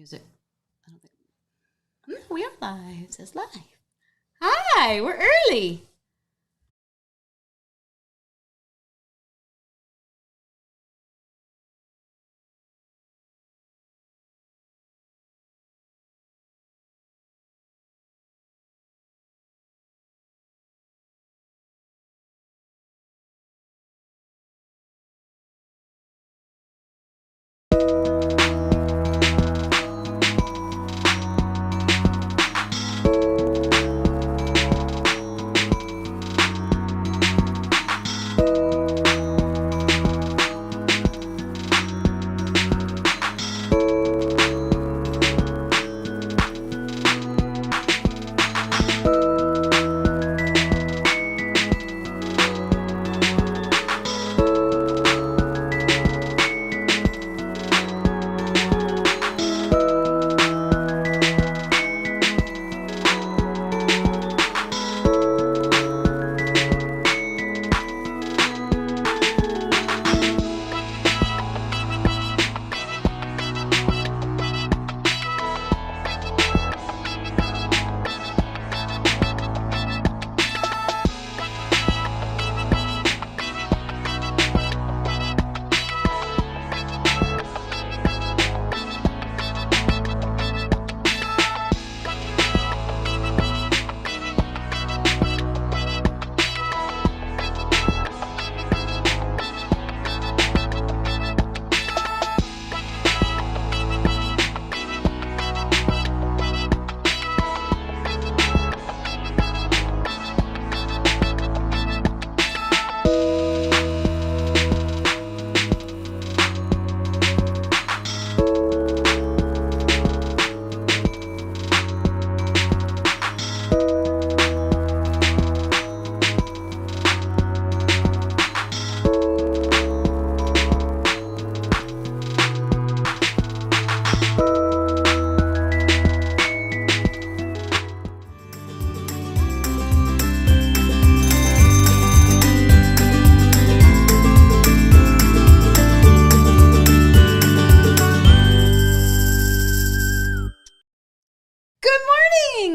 music. I don't think. No, we are live. It says live. Hi, we're early.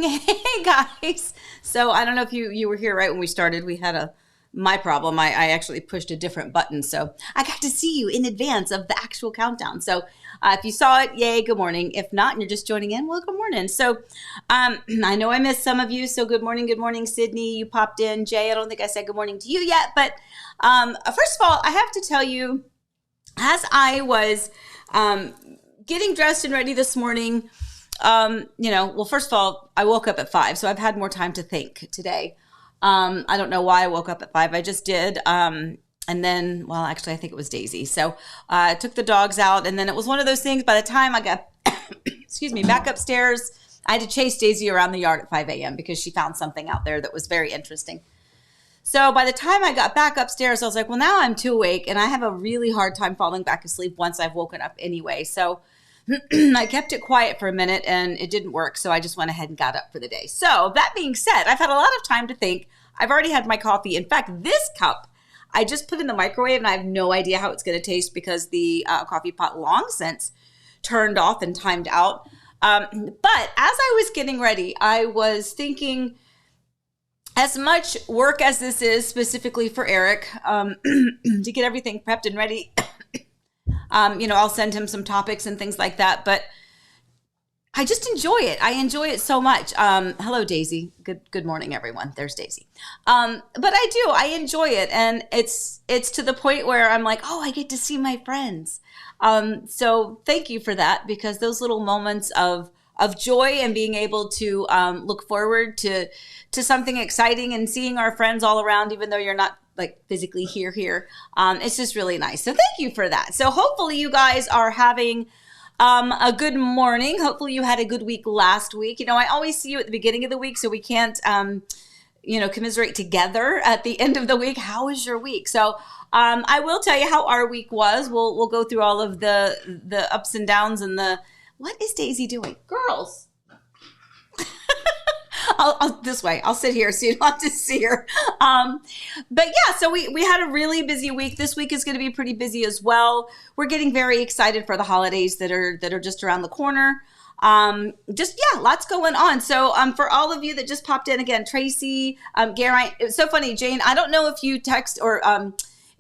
Hey guys. So I don't know if you were here right when we started. We had my problem. I actually pushed a different button. So I got to see you in advance of the actual countdown. So if you saw it, yay, good morning. If not, and you're just joining in, well, good morning. So I know I missed some of you. So good morning, Sydney. You popped in. Jay, I don't think I said good morning to you yet. But first of all, I have to tell you, as I was getting dressed and ready this morning, well, first of all, I woke up at 5, so I've had more time to think today. I don't know why I woke up at 5. I just did. And then, well, actually, I think it was Daisy. So I took the dogs out, and then it was one of those things. By the time I got, back upstairs, I had to chase Daisy around the yard at 5 a.m. because she found something out there that was very interesting. So by the time I got back upstairs, I was like, well, now I'm too awake, and I have a really hard time falling back asleep once I've woken up anyway. So I kept it quiet for a minute and it didn't work. So I just went ahead and got up for the day. So that being said, I've had a lot of time to think. I've already had my coffee. In fact, this cup, I just put in the microwave and I have no idea how it's going to taste because the coffee pot long since turned off and timed out. But as I was getting ready, I was thinking, as much work as this is specifically for Eric to get everything prepped and ready, I'll send him some topics and things like that, but I just enjoy it. I enjoy it so much. Hello, Daisy. Good morning, everyone. There's Daisy. But I enjoy it. And it's to the point where I'm like, oh, I get to see my friends. So thank you for that, because those little moments of joy and being able to look forward to something exciting and seeing our friends all around, even though you're not like physically here. It's just really nice. So thank you for that. So hopefully you guys are having a good morning. Hopefully you had a good week last week. I always see you at the beginning of the week, so we can't, commiserate together at the end of the week. How was your week? So I will tell you how our week was. We'll go through all of the ups and downs and what is Daisy doing? Girls. I'll this way. I'll sit here so you don't have to see her. But yeah, so we had a really busy week. This week is going to be pretty busy as well. We're getting very excited for the holidays that are just around the corner. Lots going on. So for all of you that just popped in again, Tracy, Gary, it's so funny, Jane. I don't know if you text or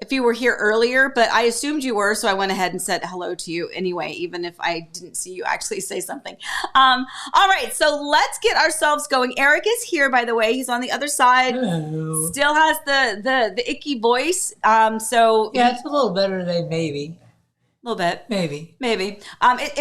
if you were here earlier, but I assumed you were, so I went ahead and said hello to you anyway, even if I didn't see you actually say something. All right, so let's get ourselves going. Eric is here, by the way. He's on the other side. Hello. Still has the icky voice. So Yeah, it's a little better than maybe. A little bit. Maybe.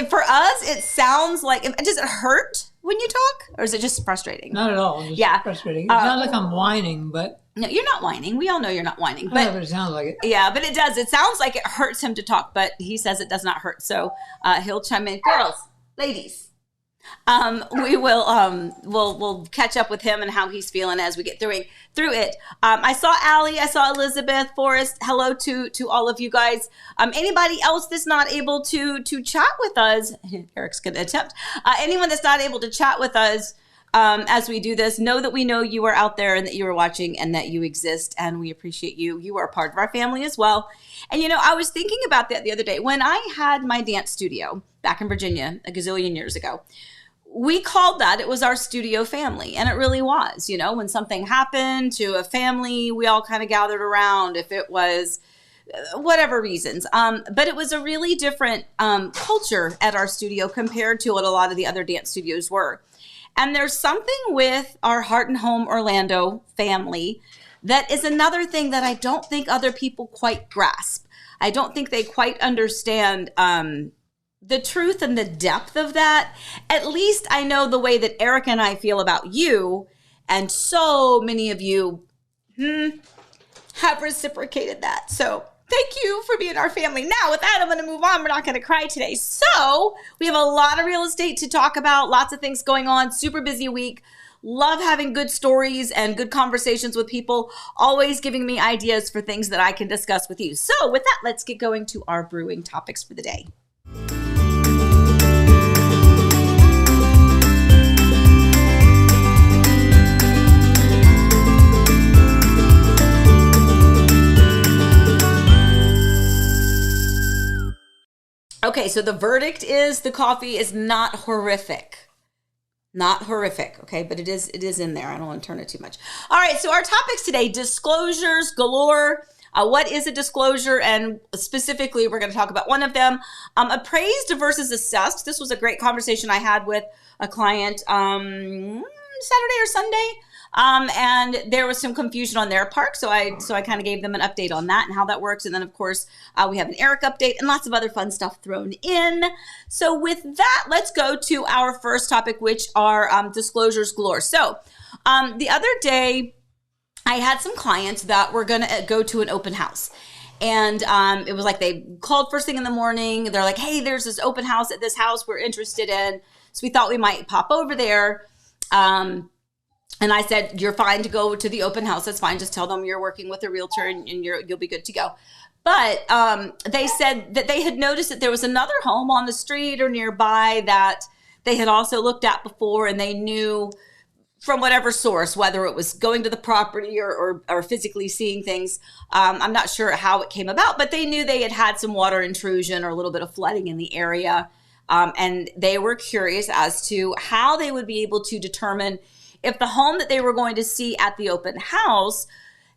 For us, it sounds like, does it hurt when you talk, or is it just frustrating? Not at all. Just frustrating. It sounds like I'm whining, but... No, you're not whining. We all know you're not whining. But it sounds like it. Yeah, but it does. It sounds like it hurts him to talk, but he says it does not hurt. So he'll chime in. Girls, ladies, we'll catch up with him and how he's feeling as we get through it. I saw Allie. I saw Elizabeth, Forrest. Hello to all of you guys. Anybody else that's not able to chat with us? Eric's going to attempt. Anyone that's not able to chat with us as we do this, know that we know you are out there and that you are watching and that you exist, and we appreciate you. You are a part of our family as well. And, I was thinking about that the other day. When I had my dance studio back in Virginia a gazillion years ago, we called that, it was our studio family. And it really was, when something happened to a family, we all kind of gathered around, if it was whatever reasons. But it was a really different culture at our studio compared to what a lot of the other dance studios were. And there's something with our Heart and Home Orlando family that is another thing that I don't think other people quite grasp. I don't think they quite understand the truth and the depth of that. At least I know the way that Eric and I feel about you, and so many of you have reciprocated that. So thank you for being our family. Now, with that, I'm going to move on. We're not going to cry today. So we have a lot of real estate to talk about, lots of things going on, super busy week. Love having good stories and good conversations with people, always giving me ideas for things that I can discuss with you. So with that, let's get going to our brewing topics for the day. Okay, so the verdict is the coffee is not horrific. Not horrific, okay, but it is in there. I don't want to turn it too much. All right, so our topics today, disclosures galore. What is a disclosure? And specifically, we're going to talk about one of them, appraised versus assessed. This was a great conversation I had with a client Saturday or Sunday. And there was some confusion on their part. So I kind of gave them an update on that and how that works. And then, of course, we have an Eric update and lots of other fun stuff thrown in. So with that, let's go to our first topic, which are disclosures galore. So the other day, I had some clients that were going to go to an open house. And it was like they called first thing in the morning. They're like, hey, there's this open house at this house we're interested in. So we thought we might pop over there. And I said, you're fine to go to the open house. That's fine. Just tell them you're working with a realtor and you'll be good to go. But they said that they had noticed that there was another home on the street or nearby that they had also looked at before, and they knew from whatever source, whether it was going to the property or physically seeing things. I'm not sure how it came about, but they knew they had had some water intrusion or a little bit of flooding in the area. And they were curious as to how they would be able to determine if the home that they were going to see at the open house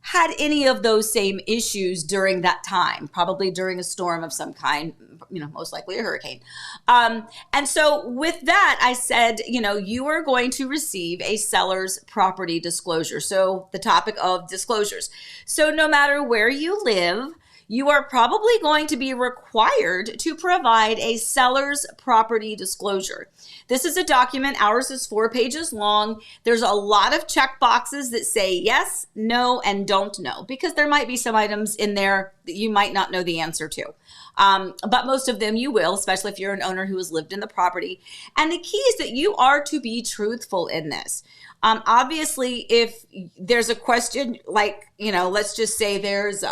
had any of those same issues during that time, probably during a storm of some kind, most likely a hurricane. And so with that, I said, you are going to receive a seller's property disclosure. So the topic of disclosures. So no matter where you live, you are probably going to be required to provide a seller's property disclosure. This is a document. Ours is 4 pages long. There's a lot of check boxes that say yes, no, and don't know, because there might be some items in there that you might not know the answer to. But most of them you will, especially if you're an owner who has lived in the property. And the key is that you are to be truthful in this. Obviously, if there's a question like, let's just say there's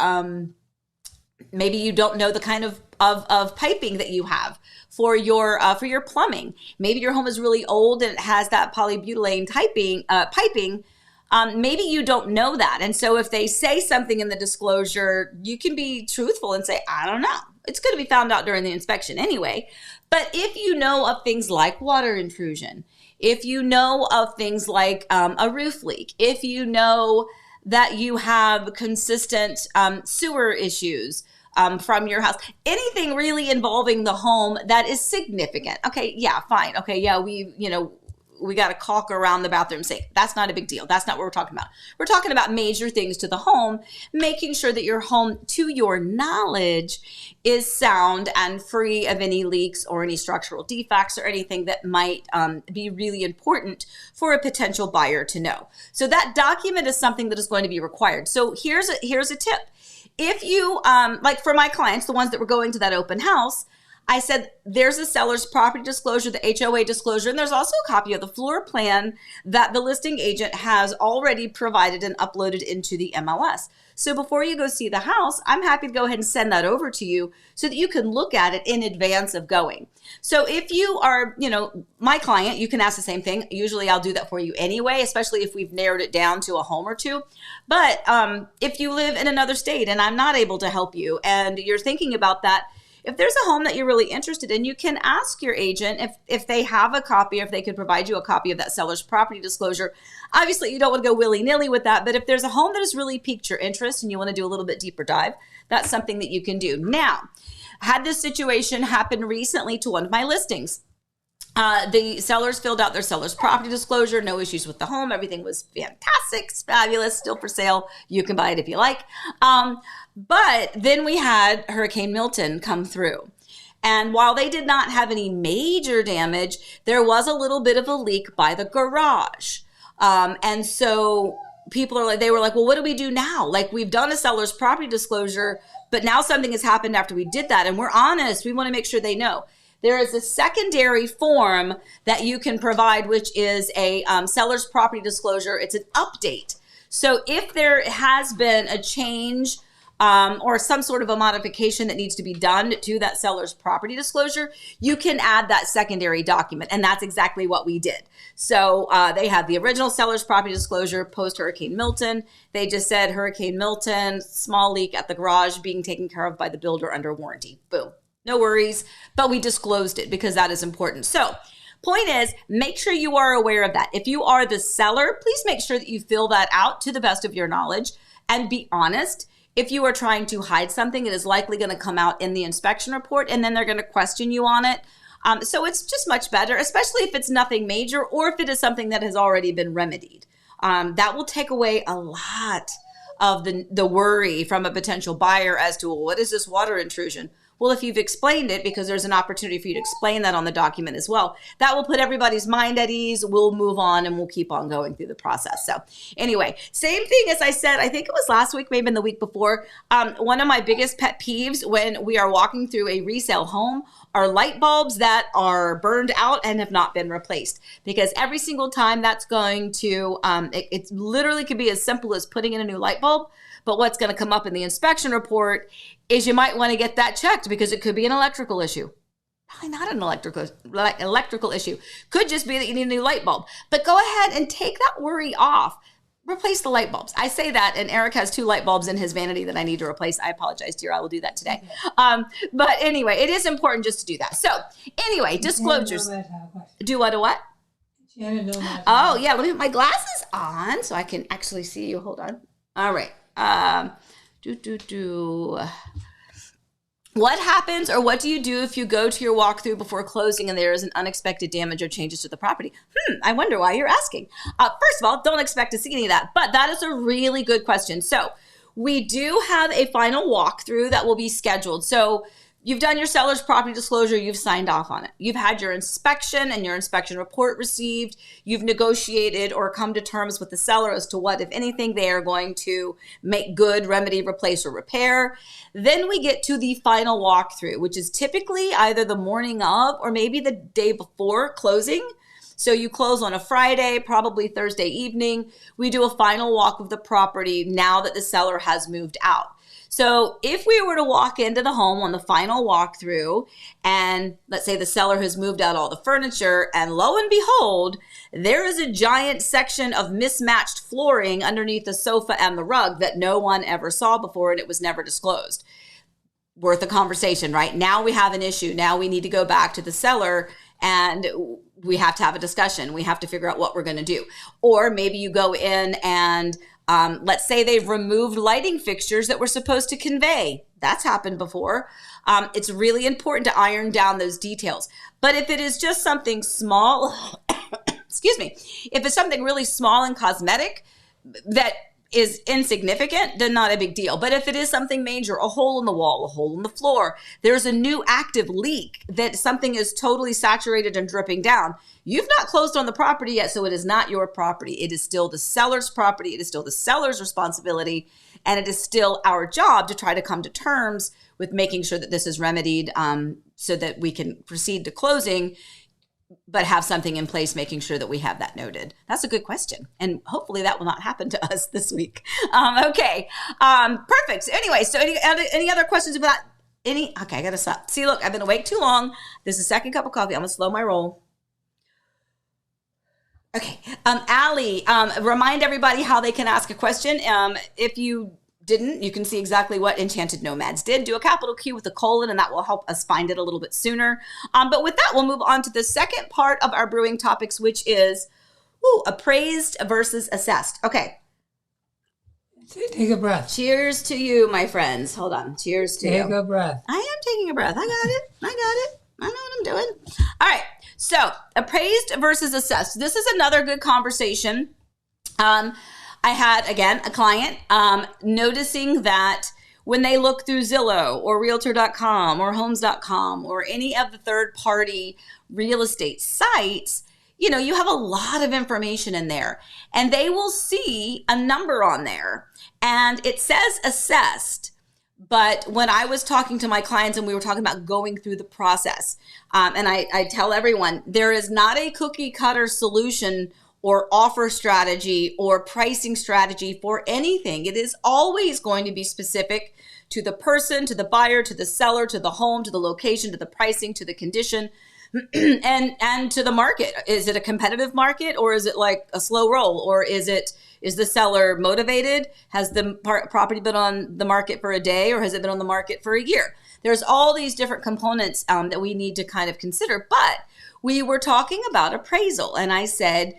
maybe you don't know the kind of of piping that you have for your plumbing. Maybe your home is really old and it has that polybutylene piping. Maybe you don't know that. And so if they say something in the disclosure, you can be truthful and say, I don't know. It's going to be found out during the inspection anyway. But if you know of things like water intrusion, if you know of things like a roof leak, if you know that you have consistent sewer issues from your house, anything really involving the home that is significant. Okay, yeah, fine. Okay, yeah, we got a caulk around the bathroom sink. That's not a big deal. That's not what we're talking about. We're talking about major things to the home, making sure that your home, to your knowledge, is sound and free of any leaks or any structural defects or anything that might be really important for a potential buyer to know. So that document is something that is going to be required. So here's a tip. If you, like for my clients, the ones that were going to that open house, I said, there's a seller's property disclosure, the HOA disclosure, and there's also a copy of the floor plan that the listing agent has already provided and uploaded into the MLS. So before you go see the house, I'm happy to go ahead and send that over to you so that you can look at it in advance of going. So if you are, my client, you can ask the same thing. Usually I'll do that for you anyway, especially if we've narrowed it down to a home or two. But if you live in another state and I'm not able to help you and you're thinking about that, if there's a home that you're really interested in, you can ask your agent if they have a copy, or if they could provide you a copy of that seller's property disclosure. Obviously, you don't want to go willy-nilly with that, but if there's a home that has really piqued your interest and you want to do a little bit deeper dive, that's something that you can do. Now, had this situation happen recently to one of my listings. The sellers filled out their seller's property disclosure, no issues with the home. Everything was fantastic, it's fabulous, still for sale. You can buy it if you like. But then we had Hurricane Milton come through. And while they did not have any major damage, there was a little bit of a leak by the garage. And so they were like, well, what do we do now? Like, we've done a seller's property disclosure, but now something has happened after we did that. And we're honest, we want to make sure they know. There is a secondary form that you can provide, which is a seller's property disclosure. It's an update. So if there has been a change or some sort of a modification that needs to be done to that seller's property disclosure, you can add that secondary document. And that's exactly what we did. So they had the original seller's property disclosure post Hurricane Milton. They just said Hurricane Milton, small leak at the garage being taken care of by the builder under warranty. Boom. No worries, but we disclosed it because that is important. So point is, make sure you are aware of that. If you are the seller, please make sure that you fill that out to the best of your knowledge and be honest. If you are trying to hide something, it is likely going to come out in the inspection report and then they're going to question you on it. So it's just much better, especially if it's nothing major or if it is something that has already been remedied. That will take away a lot of the worry from a potential buyer as to, well, what is this water intrusion? Well, if you've explained it, because there's an opportunity for you to explain that on the document as well, that will put everybody's mind at ease. We'll move on and we'll keep on going through the process. So anyway, same thing as I said, I think it was last week, maybe in the week before. One of my biggest pet peeves when we are walking through a resale home are light bulbs that are burned out and have not been replaced. Because every single time that's going to, it literally could be as simple as putting in a new light bulb. But what's going to come up in the inspection report is you might want to get that checked because it could be an electrical issue. Probably not an electrical issue. Could just be that you need a new light bulb. But go ahead and take that worry off. Replace the light bulbs. I say that, and Eric has 2 light bulbs in his vanity that I need to replace. I apologize, dear. I will do that today. But anyway, it is important just to do that. So anyway, disclosures. Do what? Oh, yeah. Let me put my glasses on so I can actually see you. Hold on. All right. What happens or what do you do if you go to your walkthrough before closing and there is an unexpected damage or changes to the property? I wonder why you're asking. First of all, don't expect to see any of that, but that is a really good question. So we do have a final walkthrough that will be scheduled. So you've done your seller's property disclosure. You've signed off on it. You've had your inspection and your inspection report received. You've negotiated or come to terms with the seller as to what, if anything, they are going to make good, remedy, replace, or repair. Then we get to the final walkthrough, which is typically either the morning of or maybe the day before closing. So you close on a Friday, probably Thursday evening. We do a final walk of the property now that the seller has moved out. So if we were to walk into the home on the final walkthrough, and let's say the seller has moved out all the furniture, and lo and behold, there is a giant section of mismatched flooring underneath the sofa and the rug that no one ever saw before, and it was never disclosed. Worth a conversation, right? Now we have an issue. Now we need to go back to the seller and we have to have a discussion. We have to figure out what we're going to do. Or maybe you go in and let's say they've removed lighting fixtures that were supposed to convey. That's happened before. It's really important to iron down those details. But if it is just something small, excuse me, if it's something really small and cosmetic that is insignificant, then not a big deal. But if it is something major, a hole in the wall, a hole in the floor, there's a new active leak, that something is totally saturated and dripping down, you've not closed on the property yet, so it is not your property. It is still the seller's property. It is still the seller's responsibility. And it is still our job to try to come to terms with making sure that this is remedied so that we can proceed to closing, but have something in place, making sure that we have that noted. That's a good question. And hopefully that will not happen to us this week. Okay. Perfect. So anyway, so any other questions about okay, I got to stop. See, look, I've been awake too long. This is the second cup of coffee. I'm going to slow my roll. Okay. Allie, remind everybody how they can ask a question. If you didn't, you can see exactly what Enchanted Nomads did. Do a capital Q with a colon, and that will help us find it a little bit sooner. But with that, we'll move on to the second part of our brewing topics, which is appraised versus assessed. Okay. Take a breath. Cheers to you, my friends. Hold on. Cheers to you. Take a breath. I am taking a breath. I got it. I know what I'm doing. All right. So appraised versus assessed. This is another good conversation. I had, again, a client noticing that when they look through Zillow or Realtor.com or Homes.com or any of the third-party real estate sites, you know, you have a lot of information in there, and they will see a number on there, and it says assessed. But when I was talking to my clients and we were talking about going through the process, and I tell everyone, there is not a cookie cutter solution or offer strategy or pricing strategy for anything. It is always going to be specific to the person, to the buyer, to the seller, to the home, to the location, to the pricing, to the condition, and to the market. Is it a competitive market, or is it like a slow roll, or is the seller motivated? Has the property been on the market for a day, or has it been on the market for a year? There's all these different components that we need to kind of consider. But we were talking about appraisal, and I said,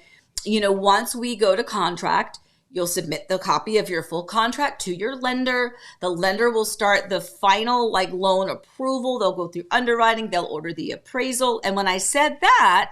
you know, once we go to contract, you'll submit the copy of your full contract to your lender. The lender will start the final loan approval. They'll go through underwriting. They'll order the appraisal. And when I said that,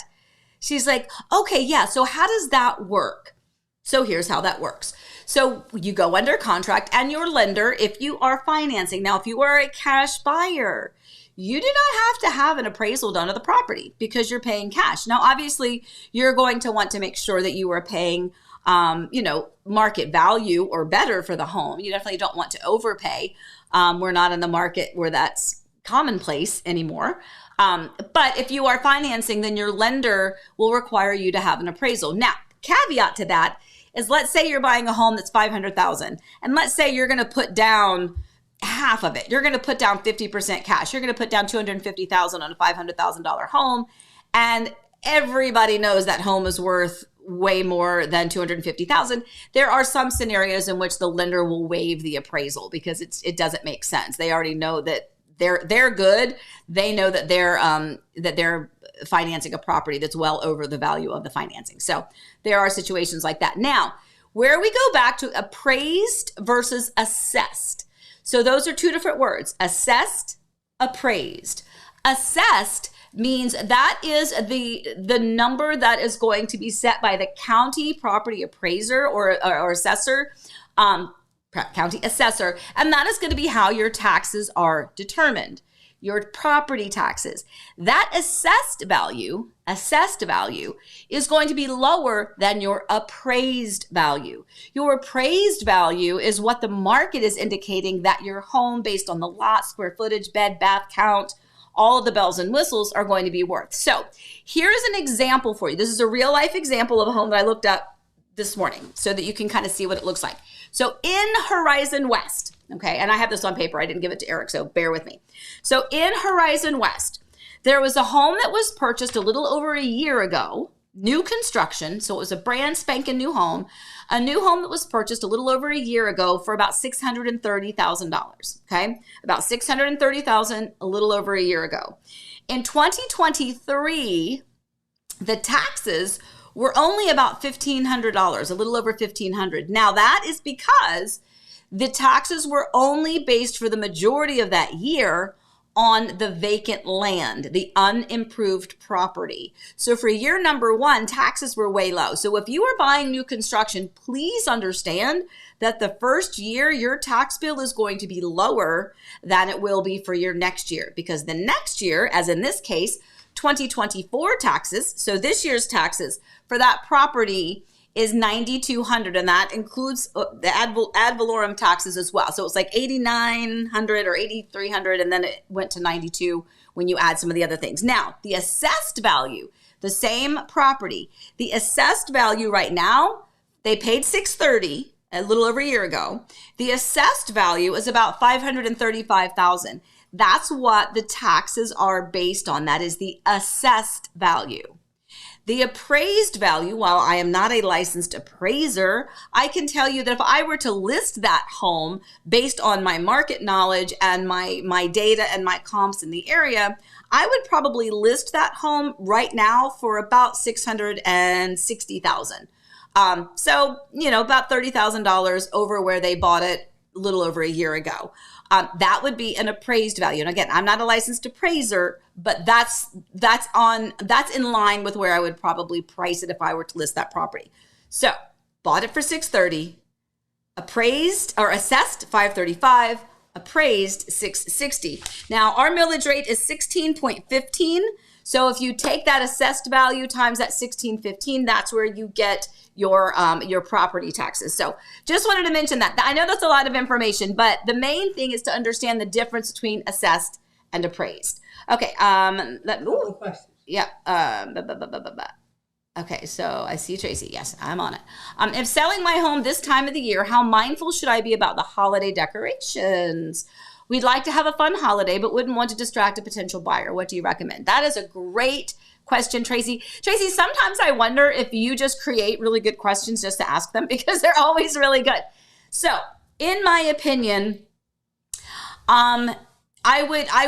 she's like, okay, yeah. So how does that work? So here's how that works. So you go under contract, and your lender, if you are financing, now if you are a cash buyer, you do not have to have an appraisal done of the property because you're paying cash. Now, obviously, you're going to want to make sure that you are paying, market value or better for the home. You definitely don't want to overpay. We're not in the market where that's commonplace anymore. But if you are financing, then your lender will require you to have an appraisal. Now, caveat to that is, let's say you're buying a home that's $500,000, and let's say you're going to put down half of it. You're going to put down 50% cash. You're going to put down $250,000 on a $500,000 home. And everybody knows that home is worth way more than $250,000. There are some scenarios in which the lender will waive the appraisal because it doesn't make sense. They already know that they're good. They know that they're financing a property that's well over the value of the financing. So there are situations like that. Now, where we go back to appraised versus assessed. So those are two different words, assessed, appraised. Assessed means that is the number that is going to be set by the county property appraiser or assessor, county assessor, and that is going to be how your taxes are determined, your property taxes. That assessed value is going to be lower than your appraised value. Your appraised value is what the market is indicating that your home, based on the lot, square footage, bed, bath count, all of the bells and whistles, are going to be worth. So here's an example for you. This is a real life example of a home that I looked up this morning so that you can kind of see what it looks like. So in Horizon West, Okay. And I have this on paper. I didn't give it to Eric, so bear with me. So in Horizon West, there was a home that was purchased a little over a year ago, new construction. So it was a brand spanking new home, a new home that was purchased a little over a year ago for about $630,000. Okay. About $630,000 a little over a year ago. In 2023, the taxes were only about $1,500, a little over $1,500. Now that is because the taxes were only based for the majority of that year on the vacant land, the unimproved property. So for year number one, taxes were way low. So if you are buying new construction, please understand that the first year, your tax bill is going to be lower than it will be for your next year, because the next year, as in this case, 2024 taxes, so this year's taxes for that property is $9,200, and that includes the ad valorem taxes as well. So it's like $8,900 or $8,300, and then it went to $92 when you add some of the other things. Now, the assessed value, the same property, the assessed value right now, they paid $630 a little over a year ago. The assessed value is about $535,000. That's what the taxes are based on. That is the assessed value. The appraised value, while I am not a licensed appraiser, I can tell you that if I were to list that home based on my market knowledge and my data and my comps in the area, I would probably list that home right now for about $660,000. So, about $30,000 over where they bought it a little over a year ago. That would be an appraised value. And again, I'm not a licensed appraiser, but that's in line with where I would probably price it if I were to list that property. So bought it for $630, appraised or assessed $535, appraised $660. Now our millage rate is 16.15. So if you take that assessed value times that 16.15, that's where you get your property taxes. So just wanted to mention that. I know that's a lot of information, but the main thing is to understand the difference between assessed and appraised. Okay. Okay. So I see Tracy. Yes, I'm on it. If selling my home this time of the year, how mindful should I be about the holiday decorations? We'd like to have a fun holiday, but wouldn't want to distract a potential buyer. What do you recommend? That is a great question, Tracy. Tracy, sometimes I wonder if you just create really good questions just to ask them, because they're always really good. So in my opinion, I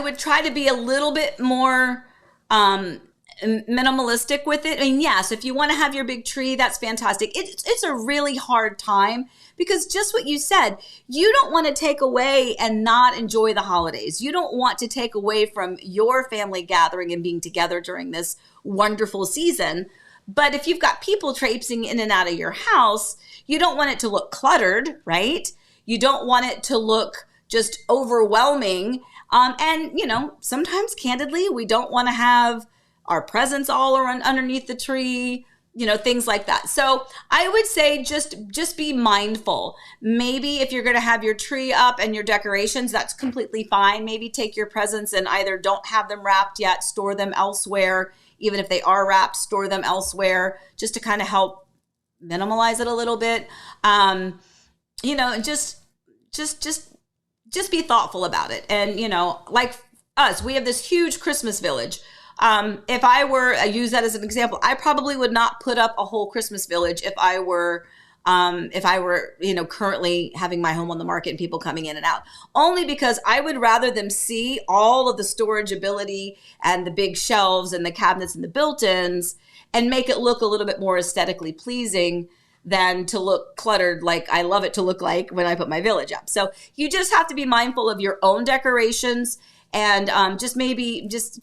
would try to be a little bit more minimalistic with it. I mean, yes, if you want to have your big tree, that's fantastic. It's a really hard time, because just what you said, you don't want to take away and not enjoy the holidays. You don't want to take away from your family gathering and being together during this wonderful season. But if you've got people traipsing in and out of your house, you don't want it to look cluttered, right? You don't want it to look just overwhelming. And, sometimes candidly, we don't want to have our presents all underneath the tree, things like that. So I would say just be mindful. Maybe if you're going to have your tree up and your decorations, that's completely fine. Maybe take your presents and either don't have them wrapped yet, store them elsewhere. Even if they are wrapped, store them elsewhere, just to kind of help minimalize it a little bit. Just be thoughtful about it. And, like us, we have this huge Christmas village. If I were, I use that as an example, I probably would not put up a whole Christmas village if I were, currently having my home on the market and people coming in and out, only because I would rather them see all of the storage ability and the big shelves and the cabinets and the built-ins and make it look a little bit more aesthetically pleasing than to look cluttered like I love it to look like when I put my village up. So you just have to be mindful of your own decorations. And just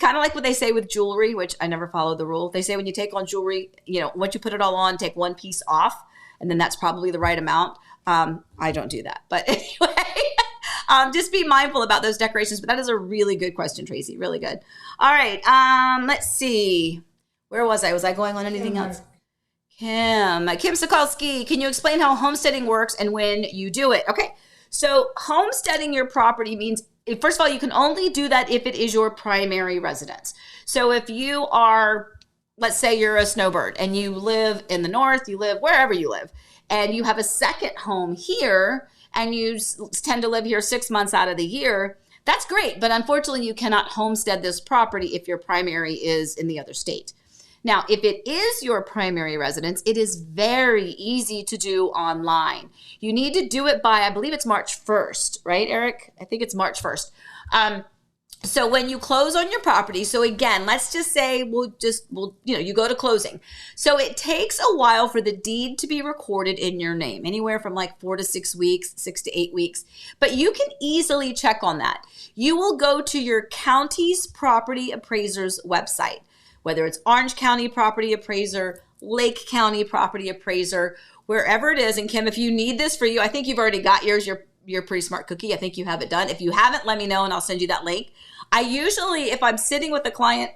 kind of like what they say with jewelry, which I never followed the rule. They say when you take on jewelry, once you put it all on, take one piece off, and then that's probably the right amount. I don't do that. But anyway, just be mindful about those decorations. But that is a really good question, Tracy. Really good. All right. Let's see. Where was I? Was I going on anything else? Kim Sokolsky, can you explain how homesteading works and when you do it? Okay. So homesteading your property means, first of all, you can only do that if it is your primary residence. So if you are, let's say you're a snowbird and you live in the north, you live wherever you live, and you have a second home here, and you tend to live here 6 months out of the year, that's great. But unfortunately, you cannot homestead this property if your primary is in the other state. Now, if it is your primary residence, it is very easy to do online. You need to do it by, I believe it's March 1st, right, Eric? I think it's March 1st. So when you close on your property, so again, let's just say you go to closing. So it takes a while for the deed to be recorded in your name, anywhere from like 4 to 6 weeks, 6 to 8 weeks. But you can easily check on that. You will go to your county's property appraiser's website, whether it's Orange County Property Appraiser, Lake County Property Appraiser, wherever it is. And Kim, if you need this for you, I think you've already got yours. You're pretty smart cookie. I think you have it done. If you haven't, let me know and I'll send you that link. I usually, if I'm sitting with a client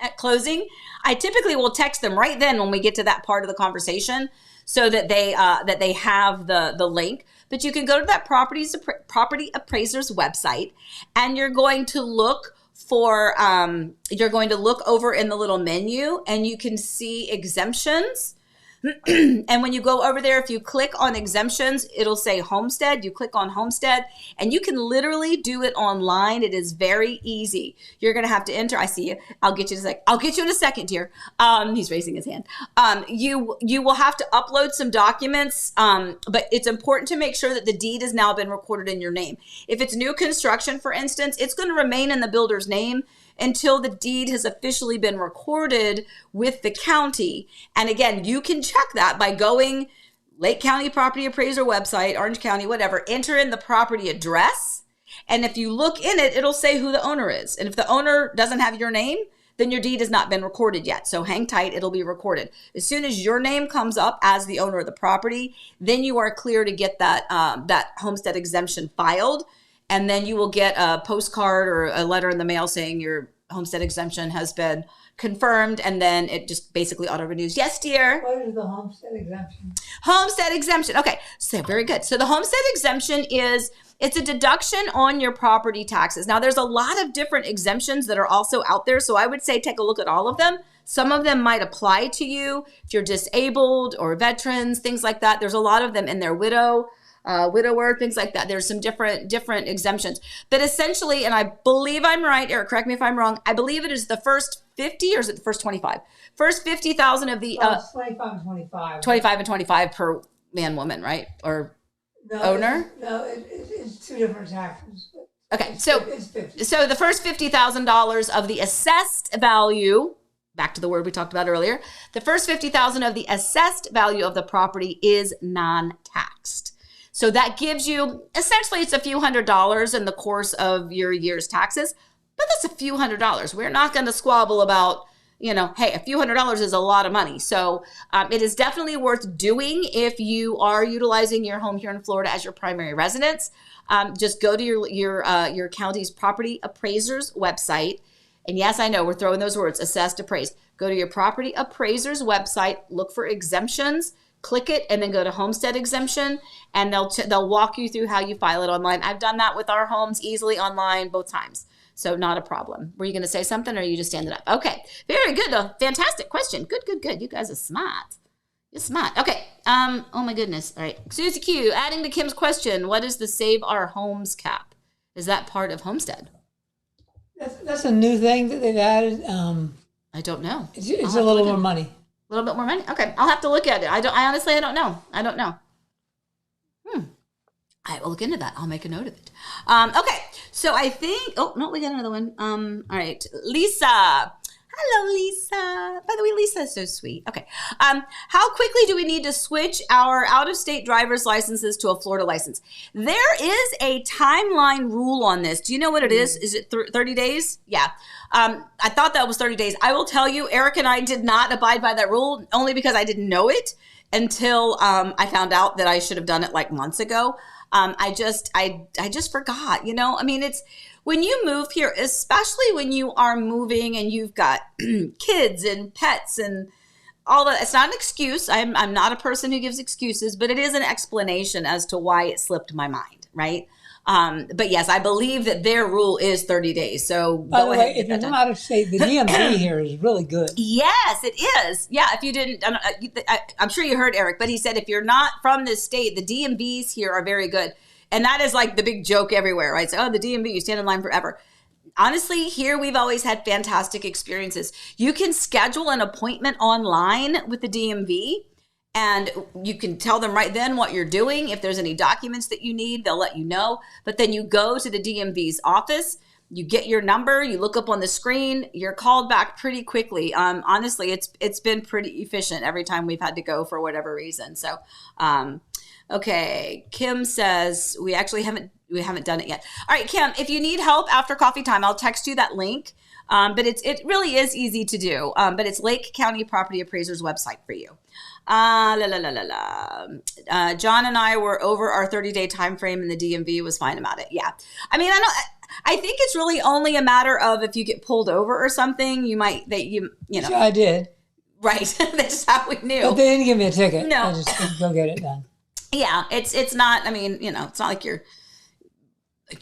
at closing, I typically will text them right then when we get to that part of the conversation so that they have the link. But you can go to that property appraiser's website and you're going to look over in the little menu and you can see exemptions. And when you go over there, if you click on exemptions, it'll say Homestead. You click on Homestead and you can literally do it online. It is very easy. You're going to have to enter. I see you. I'll get you in a second, dear. He's raising his hand. You will have to upload some documents, but it's important to make sure that the deed has now been recorded in your name. If it's new construction, for instance, it's going to remain in the builder's name until the deed has officially been recorded with the county. And again, you can check that by going Lake County Property Appraiser website, Orange County, whatever, enter in the property address. And if you look in it, it'll say who the owner is. And if the owner doesn't have your name, then your deed has not been recorded yet. So hang tight, it'll be recorded. As soon as your name comes up as the owner of the property, then you are clear to get that homestead exemption filed. And then you will get a postcard or a letter in the mail saying your homestead exemption has been confirmed. And then it just basically auto renews. Yes, dear. What is the homestead exemption? Homestead exemption. Okay, so very good. So the homestead exemption it's a deduction on your property taxes. Now, there's a lot of different exemptions that are also out there. So I would say take a look at all of them. Some of them might apply to you if you're disabled or veterans, things like that. There's a lot of them in there. Widower, things like that. There's some different exemptions. But essentially, and I believe I'm right, Eric, correct me if I'm wrong, I believe it is the first 50 or is it the first 25? First 50,000 of the 25 and 25. 25 and 25 per man, woman, right? Or owner? It's two different taxes. Okay, it's so 50. So the first $50,000 of the assessed value, back to the word we talked about earlier, the first $50,000 of the assessed value of the property is non-taxed. So that gives you, essentially it's a few $100s in the course of your year's taxes, but that's a few $100s. We're not going to squabble about, hey, a few $100s is a lot of money. So it is definitely worth doing if you are utilizing your home here in Florida as your primary residence. Just go to your county's property appraiser's website. And yes, I know we're throwing those words, assessed, appraised. Go to your property appraiser's website, look for exemptions, click it, and then go to homestead exemption, and they'll walk you through how you file it online. I've done that with our homes easily online both times. So not a problem. Were you going to say something or are you just standing up? Okay. Very good though. Fantastic question. Good. You guys are smart. You're smart. Okay. Oh my goodness. All right. Susie Q, adding to Kim's question, what is the Save Our Homes cap? Is that part of Homestead? That's a new thing that they've added. I don't know. It's a little more money. A little bit more money? Okay. I'll have to look at it. I honestly don't know. I don't know. I will look into that. I'll make a note of it. Okay. So I think, oh, no, we got another one. All right. Lisa. Hello, Lisa. By the way, Lisa is so sweet. Okay. How quickly do we need to switch our out-of-state driver's licenses to a Florida license? There is a timeline rule on this. Do you know what it is? Is it 30 days? Yeah. I thought that was 30 days. I will tell you, Eric and I did not abide by that rule only because I didn't know it until I found out that I should have done it like months ago. I just forgot, it's when you move here, especially when you are moving and you've got kids and pets and all that. It's not an excuse. I'm not a person who gives excuses, but it is an explanation as to why it slipped my mind, right? But yes, I believe that their rule is 30 days. So By go the ahead way, and if get you're that from done. out of state, the DMV here is really good. Yes, it is. Yeah, if you didn't, I'm sure you heard Eric, but he said if you're not from this state, the DMVs here are very good. And that is like the big joke everywhere, right? So, the DMV, you stand in line forever. Honestly, here we've always had fantastic experiences. You can schedule an appointment online with the DMV, and you can tell them right then what you're doing. If there's any documents that you need, they'll let you know. But then you go to the DMV's office, you get your number, you look up on the screen, you're called back pretty quickly. Honestly, it's been pretty efficient every time we've had to go for whatever reason. So, okay, Kim says we haven't done it yet. All right, Kim, if you need help after coffee time, I'll text you that link. But it really is easy to do. But it's Lake County Property Appraiser's website for you. John and I were over our 30-day time frame, and the DMV was fine about it. Yeah, I mean, I think it's really only a matter of if you get pulled over or something, you know. Which I did. Right. That's how we knew. But they didn't give me a ticket. No. I just couldn't go get it done. Yeah, it's not. I mean, it's not like you're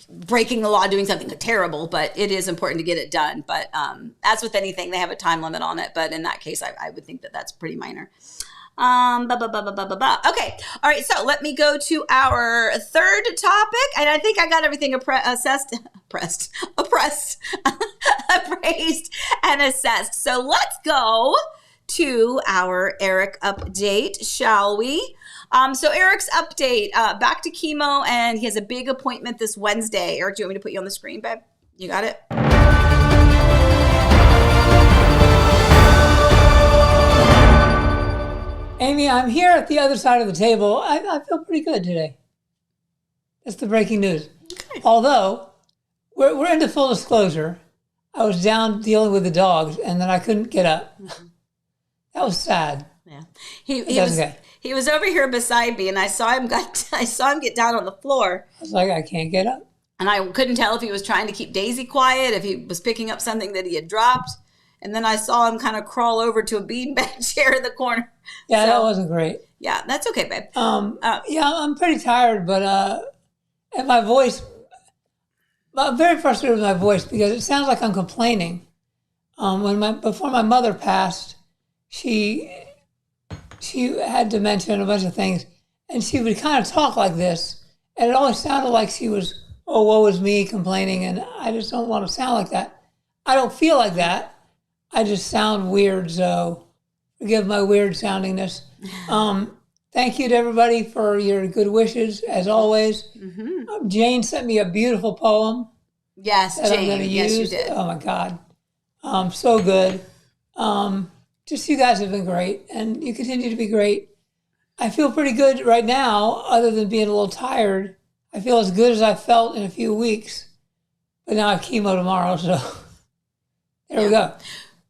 breaking the law, doing something terrible, but it is important to get it done. But as with anything, they have a time limit on it. But in that case, I would think that that's pretty minor. Okay. All right. So let me go to our third topic. And I think I got everything appraised, and assessed. So let's go to our Eric update, shall we? So Eric's update, back to chemo, and he has a big appointment this Wednesday. Eric, do you want me to put you on the screen, babe? You got it? Amy, I'm here at the other side of the table. I feel pretty good today. That's the breaking news. Okay. Although, we're into full disclosure. I was down dealing with the dogs, and then I couldn't get up. Mm-hmm. That was sad. Yeah, he was over here beside me, and I saw him get down on the floor. I was like, I can't get up. And I couldn't tell if he was trying to keep Daisy quiet, if he was picking up something that he had dropped. And then I saw him kind of crawl over to a beanbag chair in the corner. Yeah, that wasn't great. Yeah, that's okay, babe. Yeah, I'm pretty tired, but and my voice, I'm very frustrated with my voice because it sounds like I'm complaining. Before my mother passed, she had dementia and a bunch of things, and she would kind of talk like this, and it always sounded like she was, oh, woe is me, complaining, and I just don't want to sound like that. I don't feel like that. I just sound weird, so forgive my weird soundingness. Thank you to everybody for your good wishes, as always. Mm-hmm. Jane sent me a beautiful poem. Yes, that Jane. I'm going to use. Yes, you did. Oh, my God. So good. Just you guys have been great, and you continue to be great. I feel pretty good right now, other than being a little tired. I feel as good as I felt in a few weeks, but now I have chemo tomorrow, so there we go.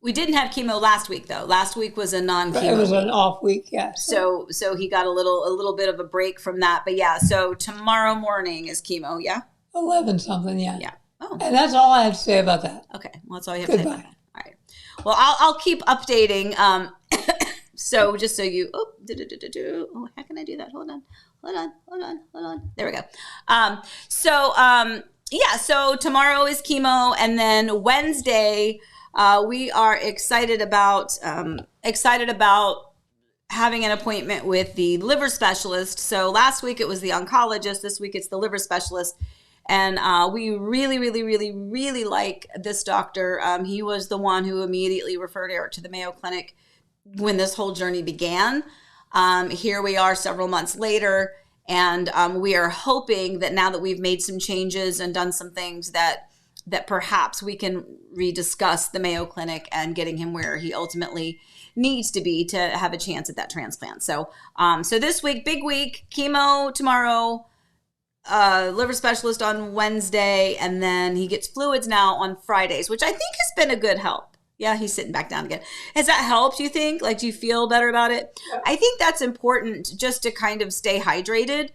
We didn't have chemo last week, though. Last week was a non-chemo. It was an off week, yeah. So he got a little bit of a break from that. But yeah, so tomorrow morning is chemo, yeah? 11 something, yeah. Yeah. Oh. And that's all I have to say about that. Okay. Well, that's all you have to say about that. All right. Well, I'll keep updating. So just so you, how can I do that? Hold on. There we go. So tomorrow is chemo, and then Wednesday, we are excited about having an appointment with the liver specialist. So last week it was the oncologist. This week it's the liver specialist. And we really, really, really, really like this doctor. He was the one who immediately referred Eric to the Mayo Clinic when this whole journey began. Here we are several months later, and we are hoping that now that we've made some changes and done some things that perhaps we can rediscuss the Mayo Clinic and getting him where he ultimately needs to be to have a chance at that transplant. So this week, big week, chemo tomorrow, liver specialist on Wednesday, and then he gets fluids now on Fridays, which I think has been a good help. Yeah, he's sitting back down again. Has that helped, you think? Like, do you feel better about it? Yeah. I think that's important just to kind of stay hydrated.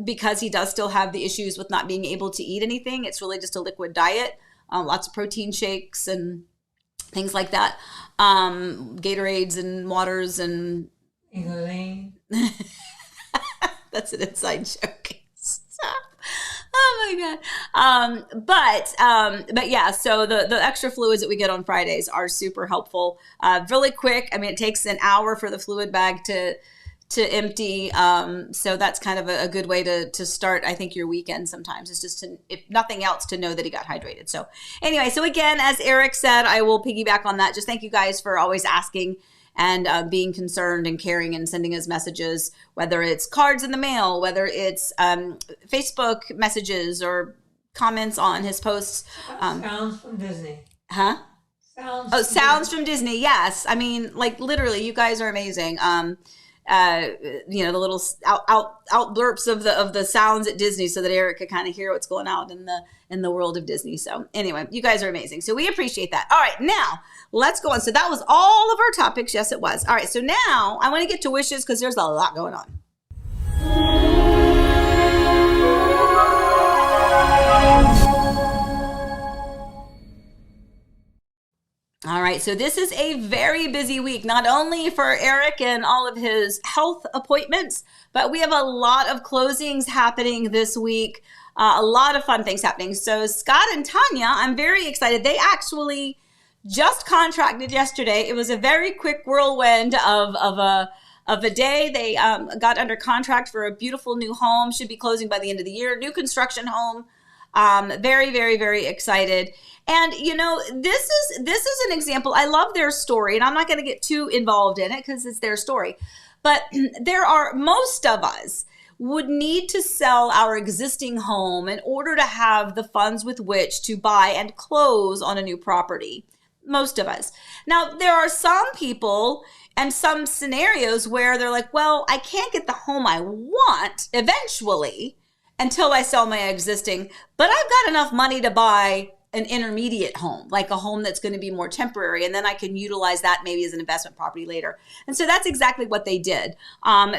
Because he does still have the issues with not being able to eat anything. It's really just a liquid diet, lots of protein shakes and things like that. Gatorades and waters and... That's an inside joke. Stop. Oh my God. But yeah, so the extra fluids that we get on Fridays are super helpful. Really quick. I mean, it takes an hour for the fluid bag to empty. So that's kind of a good way to start, I think, your weekend sometimes. It's just to, if nothing else, to know that he got hydrated. So anyway, so again, as Eric said, I will piggyback on that. Just thank you guys for always asking and being concerned and caring and sending us messages, whether it's cards in the mail, whether it's Facebook messages or comments on his posts. Sounds from Disney. Huh? Sounds from Disney. Yes. I mean, like literally, you guys are amazing. The little out blurps of the sounds at Disney so that Eric could kind of hear what's going on in the world of Disney. So anyway, you guys are amazing. So we appreciate that. All right, now let's go on. So that was all of our topics. Yes, it was. All right. So now I want to get to wishes because there's a lot going on. All right, so this is a very busy week, not only for Eric and all of his health appointments, but we have a lot of closings happening this week, a lot of fun things happening. So Scott and Tanya, I'm very excited. They actually just contracted yesterday. It was a very quick whirlwind of a day. They got under contract for a beautiful new home, should be closing by the end of the year, new construction home. Very, very, very excited. And, this is an example. I love their story, and I'm not going to get too involved in it because it's their story. But most of us would need to sell our existing home in order to have the funds with which to buy and close on a new property. Most of us. Now, there are some people and some scenarios where they're like, well, I can't get the home I want eventually until I sell my existing, but I've got enough money to buy an intermediate home, like a home that's going to be more temporary, and then I can utilize that maybe as an investment property later. And so that's exactly what they did.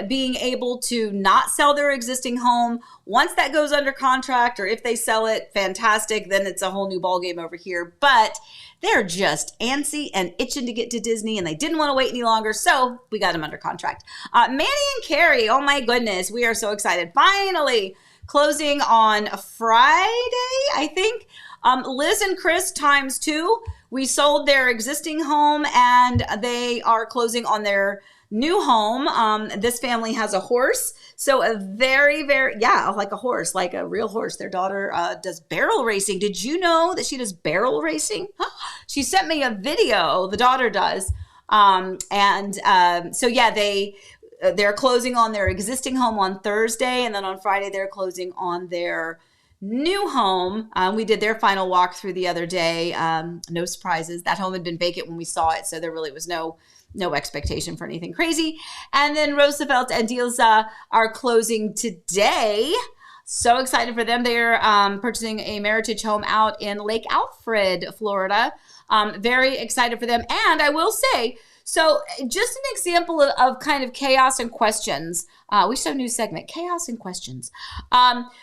Being able to not sell their existing home, once that goes under contract, or if they sell it, fantastic, then it's a whole new ballgame over here. But they're just antsy and itching to get to Disney, and they didn't want to wait any longer, so we got them under contract. Manny and Carrie, oh my goodness, we are so excited. Finally, closing on Friday, I think. Liz and Chris times 2. We sold their existing home and they are closing on their new home. This family has a horse. So a very, very, like a horse, like a real horse. Their daughter does barrel racing. Did you know that she does barrel racing? She sent me a video, the daughter does. They're closing on their existing home on Thursday, and then on Friday they're closing on their new home. We did their final walkthrough the other day. No surprises. That home had been vacant when we saw it, so there really was no expectation for anything crazy. And then Roosevelt and Dilsa are closing today. So excited for them. They're purchasing a Meritage home out in Lake Alfred, Florida. Very excited for them. And I will say, so just an example of kind of chaos and questions. We should have a new segment, chaos and questions.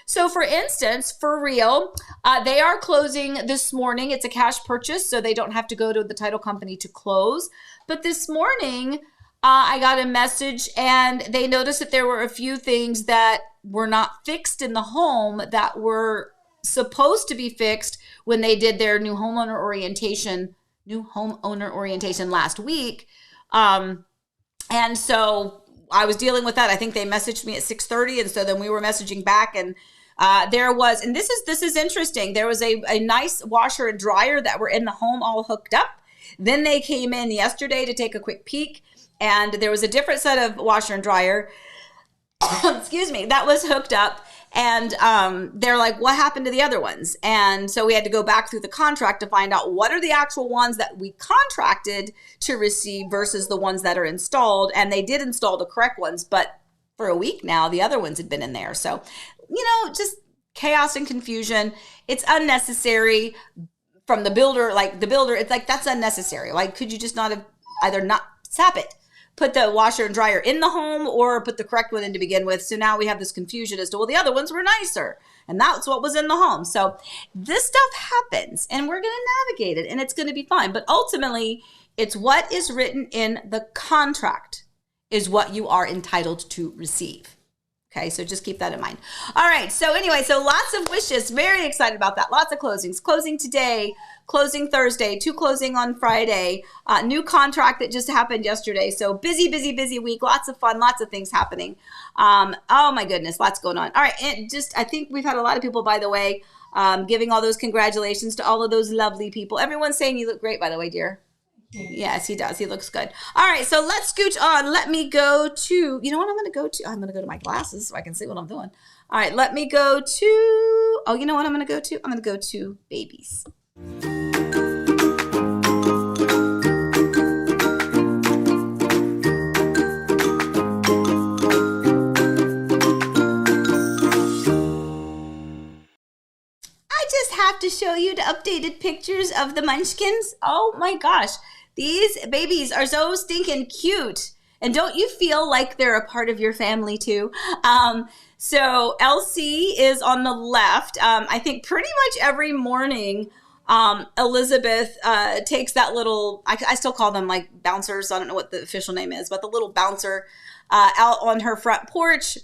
So for instance, for real, they are closing this morning. It's a cash purchase, so they don't have to go to the title company to close. But this morning, I got a message and they noticed that there were a few things that were not fixed in the home that were supposed to be fixed when they did their new homeowner orientation last week. And so I was dealing with that. I think they messaged me at 6:30. And so then we were messaging back, and this is interesting. There was a nice washer and dryer that were in the home all hooked up. Then they came in yesterday to take a quick peek, and there was a different set of washer and dryer, excuse me, that was hooked up. And they're like, what happened to the other ones? And so we had to go back through the contract to find out what are the actual ones that we contracted to receive versus the ones that are installed. And they did install the correct ones, but for a week now, the other ones had been in there. So, just chaos and confusion. It's unnecessary from the builder. It's like, that's unnecessary. Like, could you just not have either not sap it, put the washer and dryer in the home, or put the correct one in to begin with? So now we have this confusion as to, well, the other ones were nicer, and that's what was in the home. So this stuff happens, and we're going to navigate it, and it's going to be fine. But ultimately, it's what is written in the contract is what you are entitled to receive. Okay, so just keep that in mind. All right, so anyway, so lots of wishes. Very excited about that. Lots of closings. Closing today, closing Thursday, 2 closing on Friday, new contract that just happened yesterday. So busy, busy, busy week. Lots of fun, lots of things happening. Oh my goodness, lots going on. All right, and I think we've had a lot of people, by the way, giving all those congratulations to all of those lovely people. Everyone's saying you look great, by the way, dear. Yes, he does. He looks good. All right, so let's scooch on. Let me go to, you know what I'm going to go to? I'm going to go to my glasses so I can see what I'm doing. All right, let me go to, oh, you know what I'm going to go to? I'm going to go to babies. I just have to show you the updated pictures of the munchkins. Oh my gosh. These babies are so stinking cute. And don't you feel like they're a part of your family too? So Elsie is on the left. I think pretty much every morning, Elizabeth takes that little, I still call them like bouncers. I don't know what the official name is, but the little bouncer out on her front porch.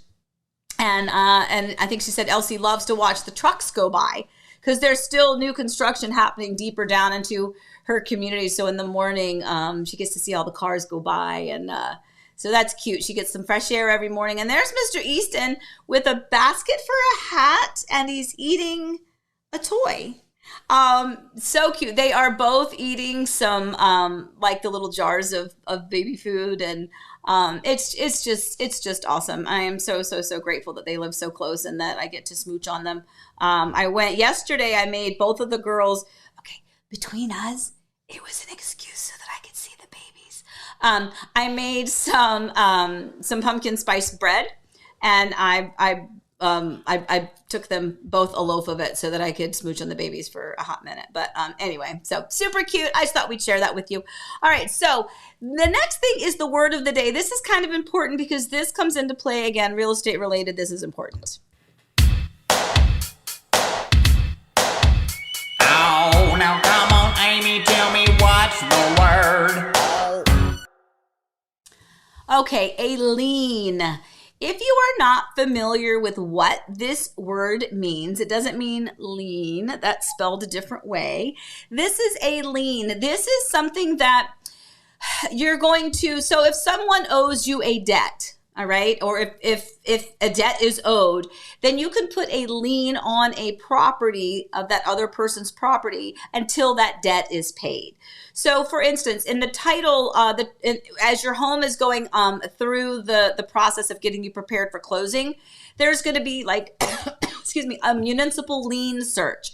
And I think she said Elsie loves to watch the trucks go by because there's still new construction happening deeper down into her community. So in the morning, she gets to see all the cars go by. And so that's cute. She gets some fresh air every morning. And there's Mr. Easton with a basket for a hat, and he's eating a toy. So cute. They are both eating some like the little jars of baby food, and it's just awesome. I am so grateful that they live so close and that I get to smooch on them. I went yesterday. I made both of the girls. Okay, between us, it was an excuse so that I could see the babies. I made some pumpkin spice bread, and I took them both a loaf of it so that I could smooch on the babies for a hot minute. But anyway, so super cute. I just thought we'd share that with you. All right, so the next thing is the word of the day. This is kind of important because this comes into play again, real estate related. This is important. Oh, now come on, Amy, tell me what's the word. Okay, a lien. If you are not familiar with what this word means, it doesn't mean lien. That's spelled a different way. This is a lien. This is something that you're going to, so if someone owes you a debt, all right, or if a debt is owed, then you can put a lien on a property of that other person's property until that debt is paid. So, for instance, in the title, as your home is going through the process of getting you prepared for closing, there's going to be like, excuse me, a municipal lien search.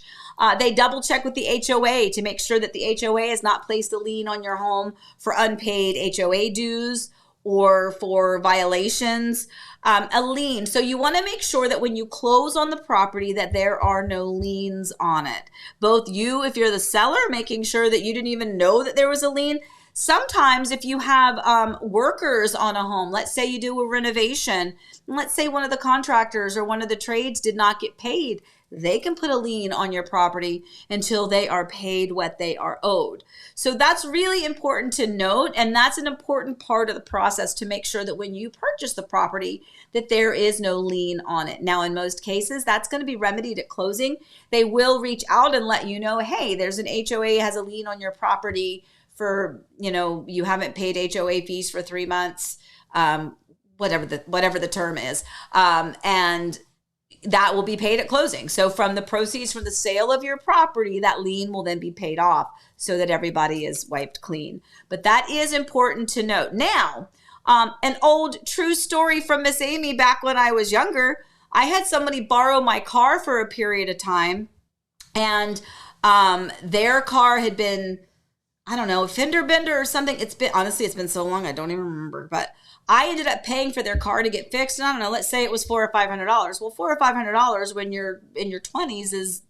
They double check with the HOA to make sure that the HOA has not placed a lien on your home for unpaid HOA dues or for violations, a lien. So you want to make sure that when you close on the property that there are no liens on it. Both you, if you're the seller, making sure that you didn't even know that there was a lien. Sometimes if you have workers on a home, let's say you do a renovation, and let's say one of the contractors or one of the trades did not get paid, they can put a lien on your property until they are paid what they are owed. So that's really important to note, and that's an important part of the process to make sure that when you purchase the property that there is no lien on it. Now, in most cases, that's going to be remedied at closing. They will reach out and let you know, hey, there's an HOA has a lien on your property for, you haven't paid HOA fees for 3 months, whatever the term is. And that will be paid at closing. So from the proceeds from the sale of your property, that lien will then be paid off so that everybody is wiped clean. But that is important to note. Now, an old true story from Miss Amy back when I was younger, I had somebody borrow my car for a period of time, and their car had been, I don't know, a fender bender or something. It's been so long, I don't even remember, but I ended up paying for their car to get fixed. And I don't know, let's say it was $400 or $500. Well, $400 or $500 when you're in your 20s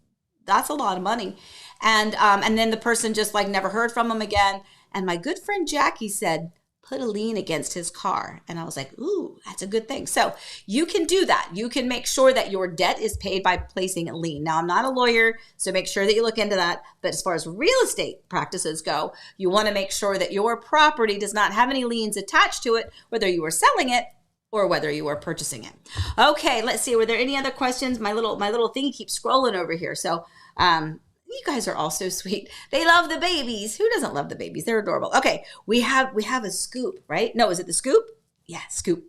that's a lot of money. And then the person just like never heard from them again. And my good friend Jackie said, put a lien against his car. And I was like, ooh, that's a good thing. So you can do that. You can make sure that your debt is paid by placing a lien. Now, I'm not a lawyer, so make sure that you look into that. But as far as real estate practices go, you want to make sure that your property does not have any liens attached to it, whether you are selling it or whether you are purchasing it. Okay, let's see. Were there any other questions? My little thing keeps scrolling over here. So, you guys are all so sweet. They love the babies. Who doesn't love the babies? They're adorable. Okay, we have a scoop, right? No, is it the scoop? Yeah, scoop.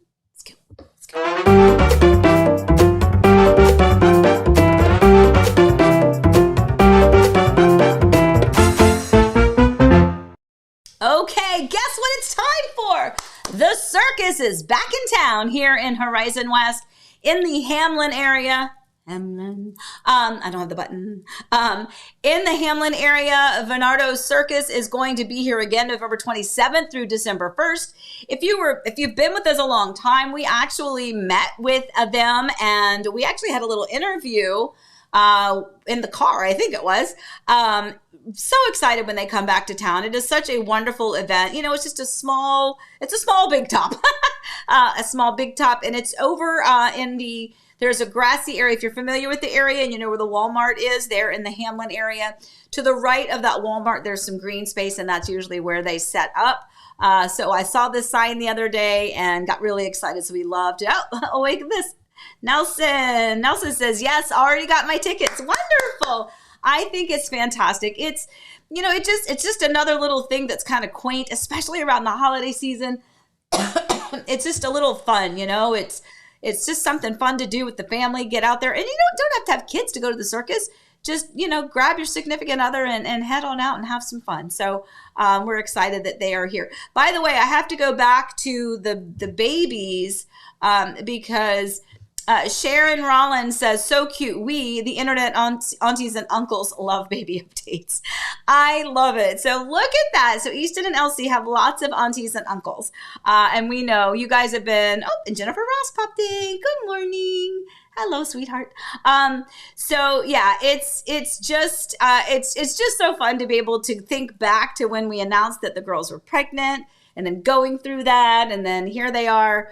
Okay, guess what it's time for? The circus is back in town here in Horizon West in the Hamlin area. I don't have the button. In the Hamlin area, Venardo's Circus is going to be here again November 27th through December 1st. If you've been with us a long time, we actually met with them and we actually had a little interview in the car, I think it was. So excited when they come back to town. It is such a wonderful event. You know, it's just a small big top, a small big top, and it's over there's a grassy area. If you're familiar with the area and you know where the Walmart is, there in the Hamlin area. To the right of that Walmart, there's some green space, and that's usually where they set up. So I saw this sign the other day and got really excited. So we loved it. Oh, wait at this. Nelson says, yes, already got my tickets. Wonderful. I think it's fantastic. It's just another little thing that's kind of quaint, especially around the holiday season. It's just a little fun, It's just something fun to do with the family. Get out there. And you don't have to have kids to go to the circus. Just, grab your significant other and head on out and have some fun. So we're excited that they are here. By the way, I have to go back to the babies because Sharon Rollins says, so cute. We, the internet aunties and uncles, love baby updates. I love it. So look at that. So Easton and Elsie have lots of aunties and uncles. And we know you guys have been, and Jennifer Ross popped in. Good morning. Hello, sweetheart. So yeah, it's just so fun to be able to think back to when we announced that the girls were pregnant and then going through that. And then here they are.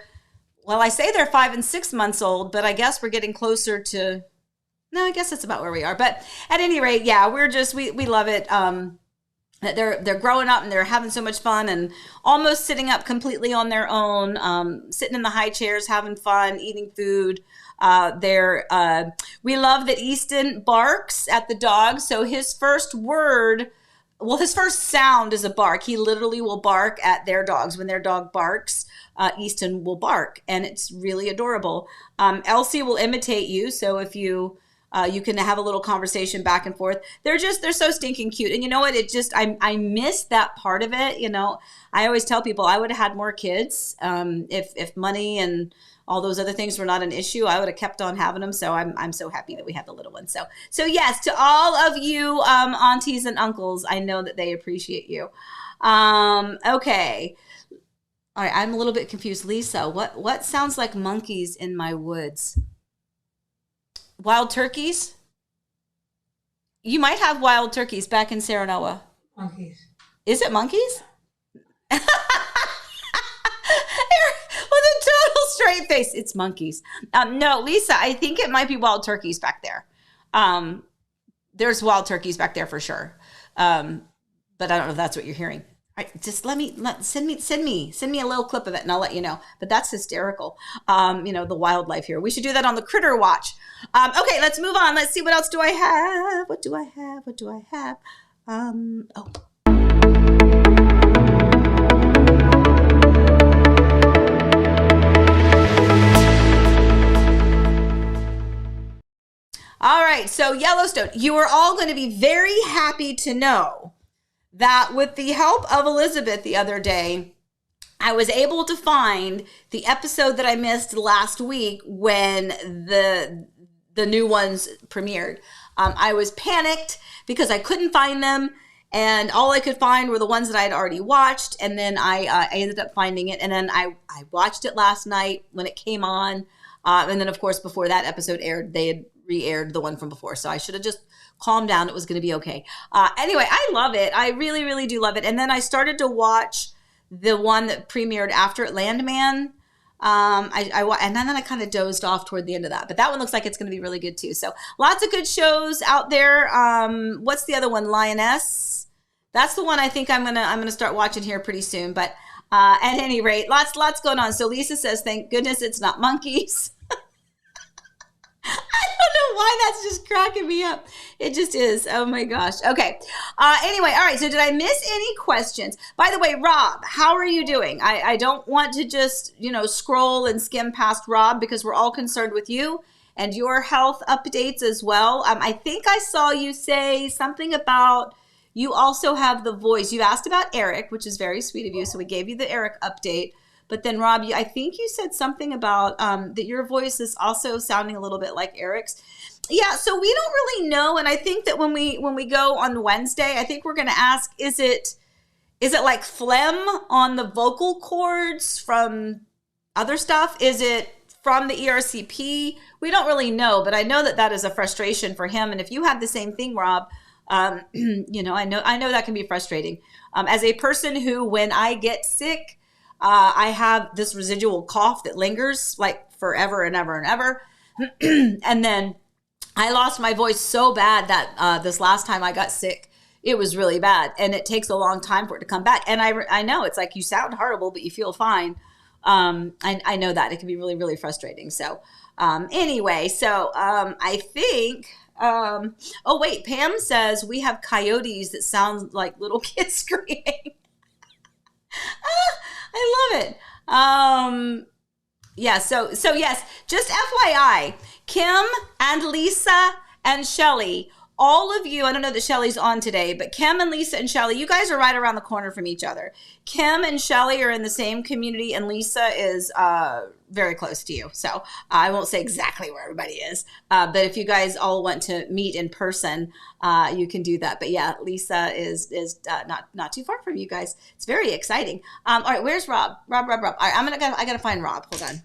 Well, I say they're 5 and 6 months old, but I guess we're getting closer to, no, I guess that's about where we are. But at any rate, yeah, we love it. That they're growing up and they're having so much fun and almost sitting up completely on their own, sitting in the high chairs, having fun, eating food. We love that Easton barks at the dog. So his first sound is a bark. He literally will bark at their dogs. When their dog barks, Easton will bark, and it's really adorable. Elsie will imitate you. So if you can have a little conversation back and forth. They're so stinking cute. And you know what? I miss that part of it. I always tell people I would have had more kids. If money and all those other things were not an issue, I would have kept on having them. So I'm so happy that we have the little ones. So yes, to all of you aunties and uncles, I know that they appreciate you. Okay. All right, I'm a little bit confused. Lisa, what sounds like monkeys in my woods? Wild turkeys? You might have wild turkeys back in Serenoa. Monkeys. Is it monkeys? With a total straight face. It's monkeys. No, Lisa, I think it might be wild turkeys back there. There's wild turkeys back there for sure. But I don't know if that's what you're hearing. All right, just send me a little clip of it and I'll let you know. But that's hysterical. The wildlife here. We should do that on the Critter Watch. Okay, let's move on. Let's see, what else do I have? What do I have? All right, so Yellowstone, you are all going to be very happy to know that with the help of Elizabeth the other day, I was able to find the episode that I missed last week when the new ones premiered. I was panicked because I couldn't find them, and all I could find were the ones that I had already watched, and then I ended up finding it, and then I watched it last night when it came on, and then, of course, before that episode aired, they had re-aired the one from before, so I should have just calmed down. It was going to be okay. Anyway, I love it. I really, really do love it. And then I started to watch the one that premiered after it, Landman. And then I kind of dozed off toward the end of that. But that one looks like it's going to be really good too. So lots of good shows out there. What's the other one? Lioness. That's the one I think I'm gonna start watching here pretty soon. But At any rate, lots going on. So Lisa says, thank goodness it's not monkeys. I don't know why that's just cracking me up. It just is. Oh my gosh. Okay. Anyway, all right. So did I miss any questions? By the way, Rob, how are you doing? I don't want to just, scroll and skim past Rob because we're all concerned with you and your health updates as well. I think I saw you say something about you also have the voice. You asked about Eric, which is very sweet of you. So we gave you the Eric update. But then, Rob, I think you said something about that your voice is also sounding a little bit like Eric's. Yeah, so we don't really know. And I think that when we go on Wednesday, I think we're going to ask, is it like phlegm on the vocal cords from other stuff? Is it from the ERCP? We don't really know, but I know that is a frustration for him. And if you have the same thing, Rob, I know that can be frustrating. As a person who, when I get sick, I have this residual cough that lingers like forever and ever and ever. And then I lost my voice so bad that this last time I got sick, it was really bad. And it takes a long time for it to come back. And I know it's like you sound horrible, but you feel fine. I know that. It can be really, really frustrating. So anyway, I think... oh, wait, Pam says we have coyotes that sound like little kids screaming. I love it. Yeah, so yes, just FYI, Kim and Lisa and Shelly, all of you, I don't know that Shelly's on today, but Kim and Lisa and Shelly, you guys are right around the corner from each other. Kim and Shelly are in the same community, and Lisa is very close to you. So I won't say exactly where everybody is, but if you guys all want to meet in person, you can do that. But yeah, Lisa is not too far from you guys. It's very exciting. All right, where's Rob? Rob. All right, I gotta find Rob. Hold on,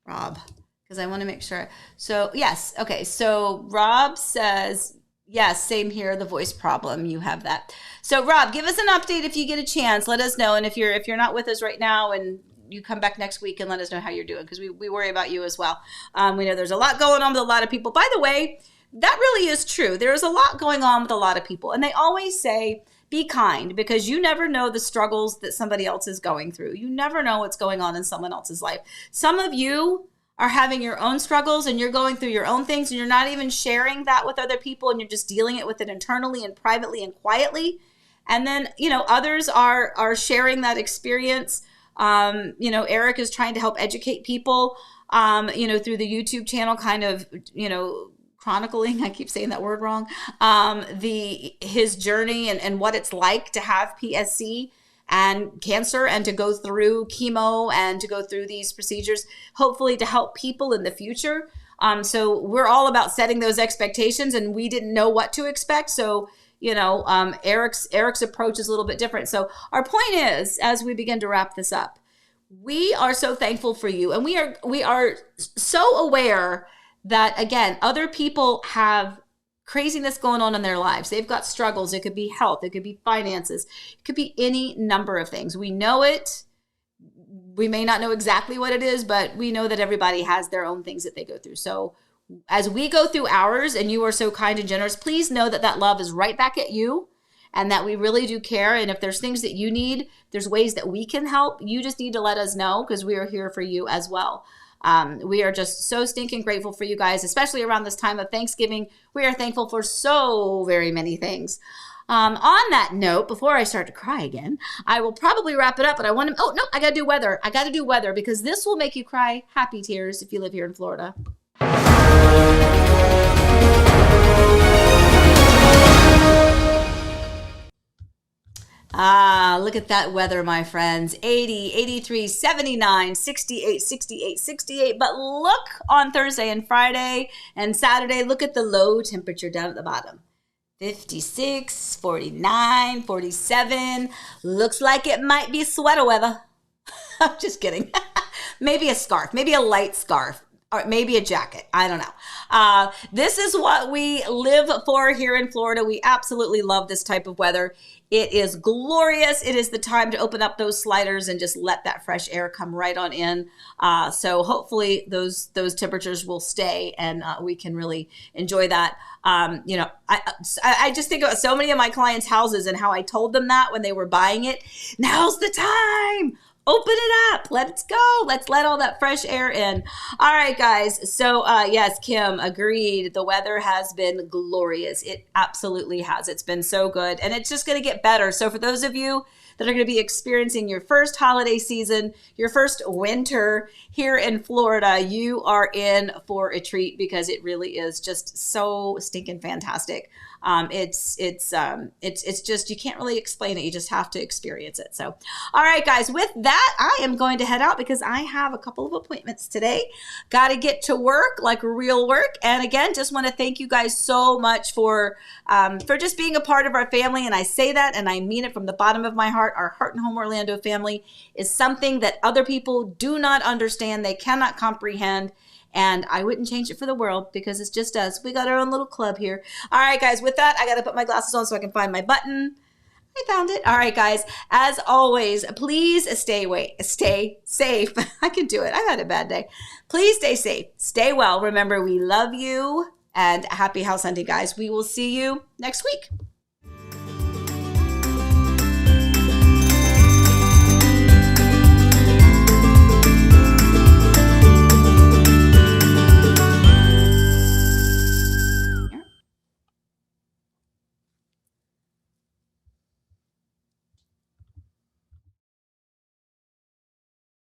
Rob, because I want to make sure. So yes, okay. So Rob says, yes, same here. The voice problem, you have that. So Rob, give us an update if you get a chance. Let us know, and if you're not with us right now, and you come back next week and let us know how you're doing, because we worry about you as well. We know there's a lot going on with a lot of people. By the way, that really is true. There's a lot going on with a lot of people, and they always say, be kind, because you never know the struggles that somebody else is going through. You never know what's going on in someone else's life. Some of you are having your own struggles and you're going through your own things, and you're not even sharing that with other people, and you're just dealing it with it internally and privately and quietly. And then, others are sharing that experience. Eric is trying to help educate people, through the YouTube channel, kind of, chronicling, I keep saying that word wrong, his journey and what it's like to have PSC and cancer, and to go through chemo and to go through these procedures, hopefully to help people in the future. So we're all about setting those expectations, and we didn't know what to expect. So, Eric's approach is a little bit different. So our point is, as we begin to wrap this up, we are so thankful for you. And we are so aware that, again, other people have craziness going on in their lives. They've got struggles. It could be health. It could be finances. It could be any number of things. We know it. We may not know exactly what it is, but we know that everybody has their own things that they go through. So as we go through ours, and you are so kind and generous, please know that love is right back at you, and that we really do care. And if there's things that you need, there's ways that we can help. You just need to let us know, because we are here for you as well. We are just so stinking grateful for you guys, especially around this time of Thanksgiving. We are thankful for so very many things. On that note, before I start to cry again, I will probably wrap it up, but I got to do weather. I got to do weather, because this will make you cry happy tears if you live here in Florida. Look at that weather, my friends. 80, 83, 79, 68, 68, 68. But look on Thursday and Friday and Saturday, look at the low temperature down at the bottom. 56, 49, 47. Looks like it might be sweater weather. I'm just kidding. Maybe a scarf, maybe a light scarf. Or maybe a jacket. I don't know. This is what we live for here in Florida. We absolutely love this type of weather. It is glorious. It is the time to open up those sliders and just let that fresh air come right on in. So hopefully those temperatures will stay, and we can really enjoy that. I just think about so many of my clients' houses and how I told them that when they were buying it. Now's the time. Open it up. Let's go. Let's let all that fresh air in. All right, guys. So, yes, Kim agreed. The weather has been glorious. It absolutely has. It's been so good. And it's just going to get better. So for those of you that are going to be experiencing your first holiday season, your first winter here in Florida, you are in for a treat because it really is just so stinking fantastic. It's just, you can't really explain it. You just have to experience it. So, all right, guys, with that, I am going to head out because I have a couple of appointments today. Got to get to work, like real work. And again, just want to thank you guys so much for just being a part of our family. And I say that, and I mean it from the bottom of my heart. Our Heart and Home Orlando family is something that other people do not understand. They cannot comprehend. And I wouldn't change it for the world because it's just us. We got our own little club here. All right, guys, with that, I got to put my glasses on so I can find my button. I found it. All right, guys, as always, please stay safe. I can do it. I had a bad day. Please stay safe. Stay well. Remember, we love you, and happy house hunting, guys. We will see you next week.